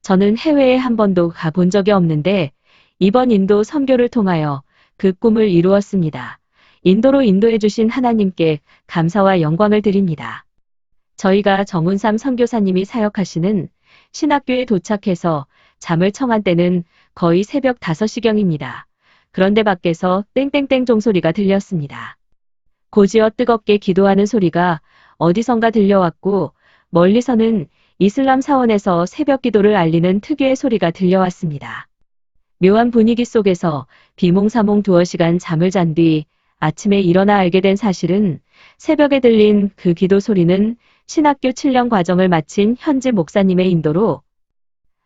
저는 해외에 한 번도 가본 적이 없는데 이번 인도 선교를 통하여 그 꿈을 이루었습니다. 인도로 인도해 주신 하나님께 감사와 영광을 드립니다. 저희가 정운삼 선교사님이 사역하시는 신학교에 도착해서 잠을 청한 때는 거의 새벽 5시경입니다. 그런데 밖에서 땡땡땡 종소리가 들렸습니다. 고지어 뜨겁게 기도하는 소리가 어디선가 들려왔고 멀리서는 이슬람 사원에서 새벽 기도를 알리는 특유의 소리가 들려왔습니다. 묘한 분위기 속에서 비몽사몽 두어 시간 잠을 잔 뒤 아침에 일어나 알게 된 사실은 새벽에 들린 그 기도 소리는 신학교 7년 과정을 마친 현지 목사님의 인도로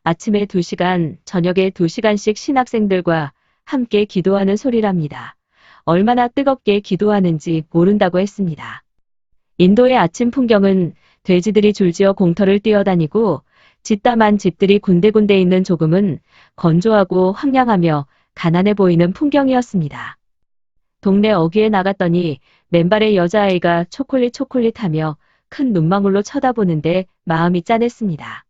아침에 2시간, 저녁에 2시간씩 신학생들과 함께 기도하는 소리랍니다. 얼마나 뜨겁게 기도하는지 모른다고 했습니다. 인도의 아침 풍경은 돼지들이 줄지어 공터를 뛰어다니고 짓담한 집들이 군데군데 있는 조금은 건조하고 황량하며 가난해 보이는 풍경이었습니다. 동네 어귀에 나갔더니 맨발의 여자아이가 초콜릿 하며 큰 눈망울로 쳐다보는데 마음이 짠했습니다.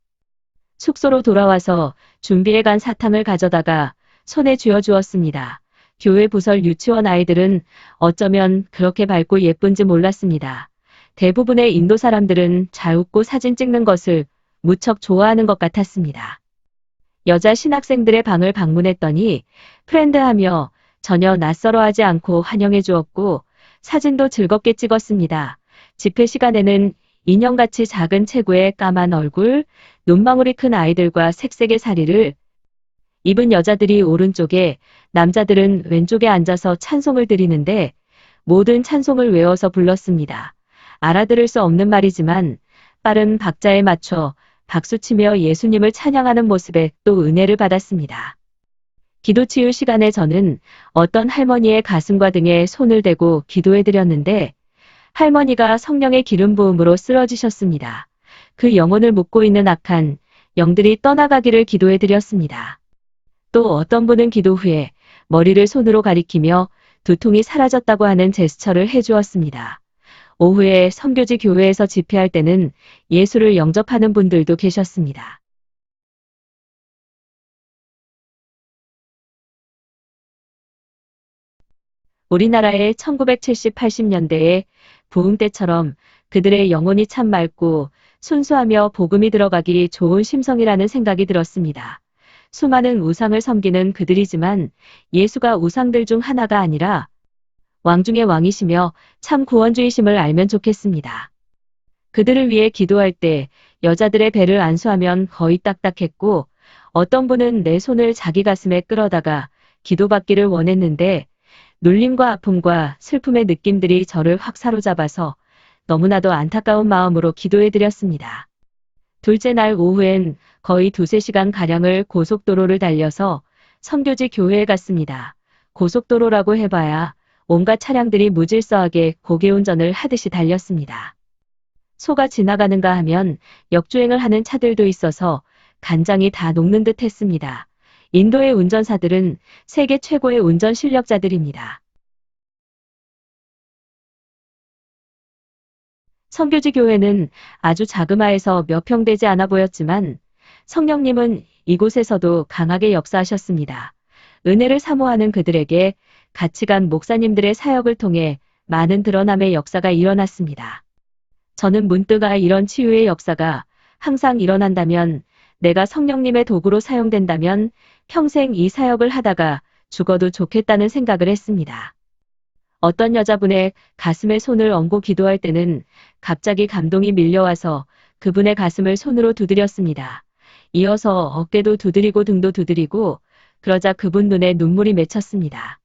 숙소로 돌아와서 준비해간 사탕을 가져다가 손에 쥐어주었습니다. 교회 부설 유치원 아이들은 어쩌면 그렇게 밝고 예쁜지 몰랐습니다. 대부분의 인도 사람들은 잘 웃고 사진 찍는 것을 무척 좋아하는 것 같았습니다. 여자 신학생들의 방을 방문했더니 프렌드하며 전혀 낯설어하지 않고 환영해 주었고 사진도 즐겁게 찍었습니다. 집회 시간에는 인형같이 작은 체구의 까만 얼굴, 눈망울이 큰 아이들과 색색의 사리를 입은 여자들이 오른쪽에, 남자들은 왼쪽에 앉아서 찬송을 드리는데 모든 찬송을 외워서 불렀습니다. 알아들을 수 없는 말이지만 빠른 박자에 맞춰 박수치며 예수님을 찬양하는 모습에 또 은혜를 받았습니다. 기도 치유 시간에 저는 어떤 할머니의 가슴과 등에 손을 대고 기도해 드렸는데 할머니가 성령의 기름 부음으로 쓰러지셨습니다. 그 영혼을 묻고 있는 악한 영들이 떠나가기를 기도해 드렸습니다. 또 어떤 분은 기도 후에 머리를 손으로 가리키며 두통이 사라졌다고 하는 제스처를 해주었습니다. 오후에 선교지 교회에서 집회할 때는 예수를 영접하는 분들도 계셨습니다. 우리나라의 1970, 80년대의 부흥 때처럼 그들의 영혼이 참 맑고 순수하며 복음이 들어가기 좋은 심성이라는 생각이 들었습니다. 수많은 우상을 섬기는 그들이지만 예수가 우상들 중 하나가 아니라 왕 중의 왕이시며 참 구원주이심을 알면 좋겠습니다. 그들을 위해 기도할 때 여자들의 배를 안수하면 거의 딱딱했고 어떤 분은 내 손을 자기 가슴에 끌어다가 기도받기를 원했는데 눌림과 아픔과 슬픔의 느낌들이 저를 확 사로잡아서 너무나도 안타까운 마음으로 기도해드렸습니다. 둘째 날 오후엔 거의 2~3시간가량을 고속도로를 달려서 선교지 교회에 갔습니다. 고속도로라고 해봐야 온갖 차량들이 무질서하게 고개운전을 하듯이 달렸습니다. 소가 지나가는가 하면 역주행을 하는 차들도 있어서 간장이 다 녹는 듯 했습니다. 인도의 운전사들은 세계 최고의 운전 실력자들입니다. 선교지 교회는 아주 자그마해서 몇 평 되지 않아 보였지만 성령님은 이곳에서도 강하게 역사하셨습니다. 은혜를 사모하는 그들에게 같이 간 목사님들의 사역을 통해 많은 드러남의 역사가 일어났습니다. 저는 문득 이런 치유의 역사가 항상 일어난다면 내가 성령님의 도구로 사용된다면 평생 이 사역을 하다가 죽어도 좋겠다는 생각을 했습니다. 어떤 여자분의 가슴에 손을 얹고 기도할 때는 갑자기 감동이 밀려와서 그분의 가슴을 손으로 두드렸습니다. 이어서 어깨도 두드리고 등도 두드리고 그러자 그분 눈에 눈물이 맺혔습니다.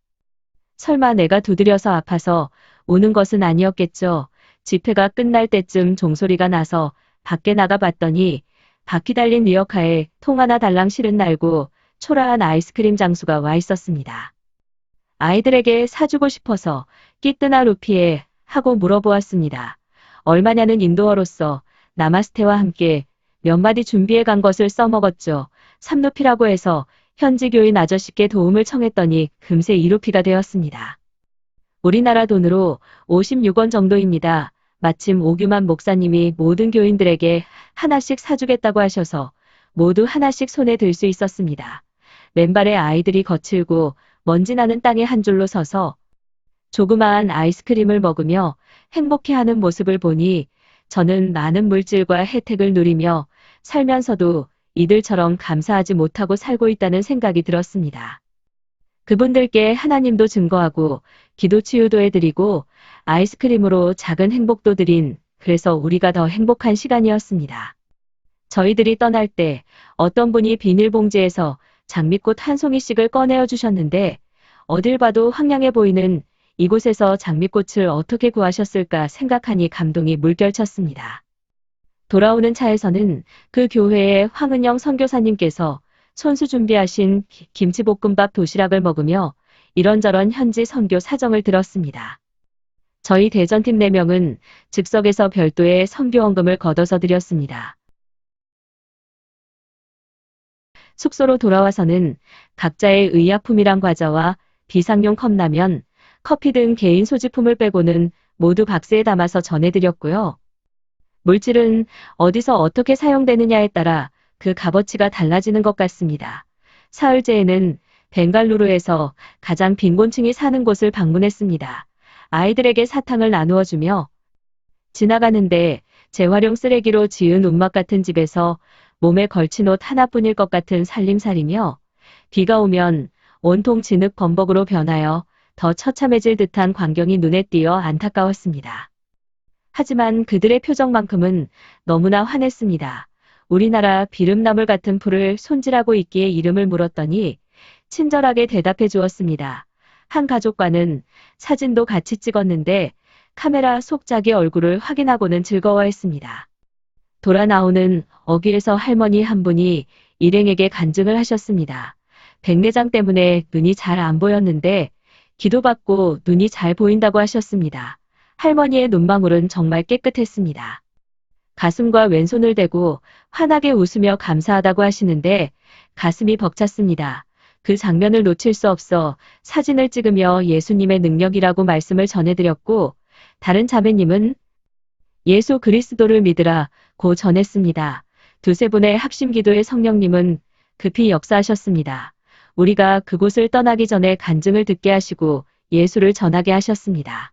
설마 내가 두드려서 아파서 우는 것은 아니었겠죠. 집회가 끝날 때쯤 종소리가 나서 밖에 나가 봤더니 바퀴 달린 리어카에 통 하나 달랑 실은 날고 초라한 아이스크림 장수가 와 있었습니다. 아이들에게 사주고 싶어서 끼뜨나 루피에 하고 물어보았습니다. 얼마냐는 인도어로서 나마스테와 함께 몇 마디 준비해 간 것을 써먹었죠. 3루피라고 해서 현지 교인 아저씨께 도움을 청했더니 금세 2루피가 되었습니다. 우리나라 돈으로 56원 정도입니다. 마침 오규만 목사님이 모든 교인들에게 하나씩 사주겠다고 하셔서 모두 하나씩 손에 들 수 있었습니다. 맨발의 아이들이 거칠고 먼지 나는 땅에 한 줄로 서서 조그마한 아이스크림을 먹으며 행복해하는 모습을 보니 저는 많은 물질과 혜택을 누리며 살면서도 이들처럼 감사하지 못하고 살고 있다는 생각이 들었습니다. 그분들께 하나님도 증거하고 기도 치유도 해드리고 아이스크림으로 작은 행복도 드린, 그래서 우리가 더 행복한 시간이었습니다. 저희들이 떠날 때 어떤 분이 비닐봉지에서 장미꽃 한 송이씩을 꺼내어 주셨는데 어딜 봐도 황량해 보이는 이곳에서 장미꽃을 어떻게 구하셨을까 생각하니 감동이 물결쳤습니다. 돌아오는 차에서는 그 교회의 황은영 선교사님께서 손수 준비하신 김치볶음밥 도시락을 먹으며 이런저런 현지 선교 사정을 들었습니다. 저희 대전팀 4명은 즉석에서 별도의 선교원금을 걷어서 드렸습니다. 숙소로 돌아와서는 각자의 의약품이랑 과자와 비상용 컵라면, 커피 등 개인 소지품을 빼고는 모두 박스에 담아서 전해드렸고요. 물질은 어디서 어떻게 사용되느냐에 따라 그 값어치가 달라지는 것 같습니다. 사흘째에는 벵갈루루에서 가장 빈곤층이 사는 곳을 방문했습니다. 아이들에게 사탕을 나누어주며 지나가는데 재활용 쓰레기로 지은 움막 같은 집에서 몸에 걸친 옷 하나뿐일 것 같은 살림살이며 비가 오면 온통 진흙 범벅으로 변하여 더 처참해질 듯한 광경이 눈에 띄어 안타까웠습니다. 하지만 그들의 표정만큼은 너무나 환했습니다. 우리나라 비름나물 같은 풀을 손질하고 있기에 이름을 물었더니 친절하게 대답해 주었습니다. 한 가족과는 사진도 같이 찍었는데 카메라 속 자기 얼굴을 확인하고는 즐거워했습니다. 돌아 나오는 어귀에서 할머니 한 분이 일행에게 간증을 하셨습니다. 백내장 때문에 눈이 잘 안 보였는데 기도받고 눈이 잘 보인다고 하셨습니다. 할머니의 눈망울은 정말 깨끗했습니다. 가슴과 왼손을 대고 환하게 웃으며 감사하다고 하시는데 가슴이 벅찼습니다. 그 장면을 놓칠 수 없어 사진을 찍으며 예수님의 능력이라고 말씀을 전해드렸고 다른 자매님은 예수 그리스도를 믿으라 고 전했습니다. 두세 분의 합심 기도의 성령님은 급히 역사하셨습니다. 우리가 그곳을 떠나기 전에 간증을 듣게 하시고 예수를 전하게 하셨습니다.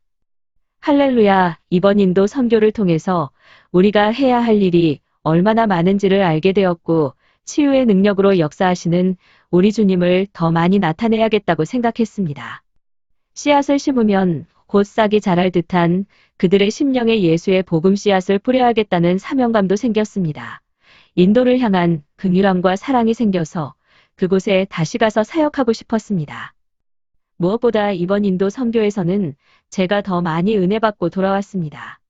할렐루야. 이번 인도 선교를 통해서 우리가 해야 할 일이 얼마나 많은지를 알게 되었고 치유의 능력으로 역사하시는 우리 주님을 더 많이 나타내야겠다고 생각했습니다. 씨앗을 심으면 곧 싹이 자랄 듯한 그들의 심령에 예수의 복음 씨앗을 뿌려야겠다는 사명감도 생겼습니다. 인도를 향한 긍휼함과 사랑이 생겨서 그곳에 다시 가서 사역하고 싶었습니다. 무엇보다 이번 인도 선교에서는 제가 더 많이 은혜 받고 돌아왔습니다.